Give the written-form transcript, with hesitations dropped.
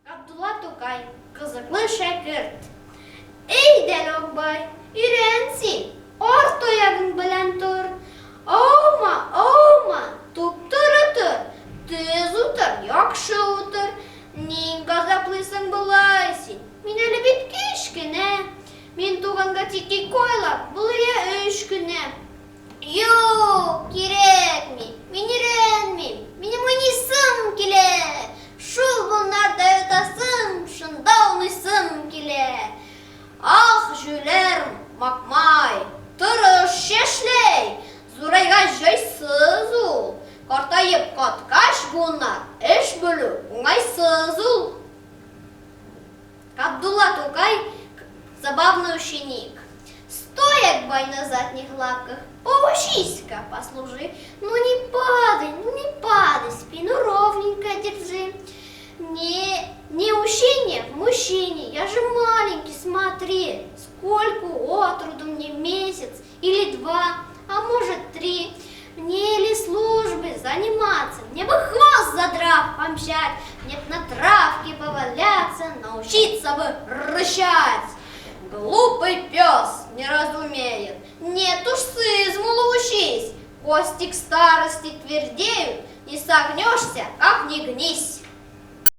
Abdullah Tokay, kızıklı şekirt. Ey Delokbay, ürensin, ortoyagın bilen tur. Olma, tuttur otur, tez otur, yakşı otur. Nin gazaplısın bulaysin, min öyle bitkiş güne. Min tuğanga tiki koylap, bulaya üç güne. Yok, gerek mi? Min ürenmim, minim oynasım kile. Şul bunlar da ötasım, şunda oynasım kile. Ah jülerim, makmay, tırış şeşley, zurayga jaysız ol. Kartayıp katkaş bunlar, eş bölü, оңайсыз ol. Абдулла Токай забавный ученик. Стоя бай на задних лапках, поучись-ка, послужи. Ну не падай, спину ровненько держи. Не учение в мужчине, я же маленький, смотри, сколько отроду мне месяц или два, а может 3. Мне ли службы заниматься, мне бы хвост задрав помчать, мне б на травке поваляться, научиться бы рычать. Глупый пес не разумеет, нет уж сызму учись, кости к старости твердеют, не согнешься, как не гнись.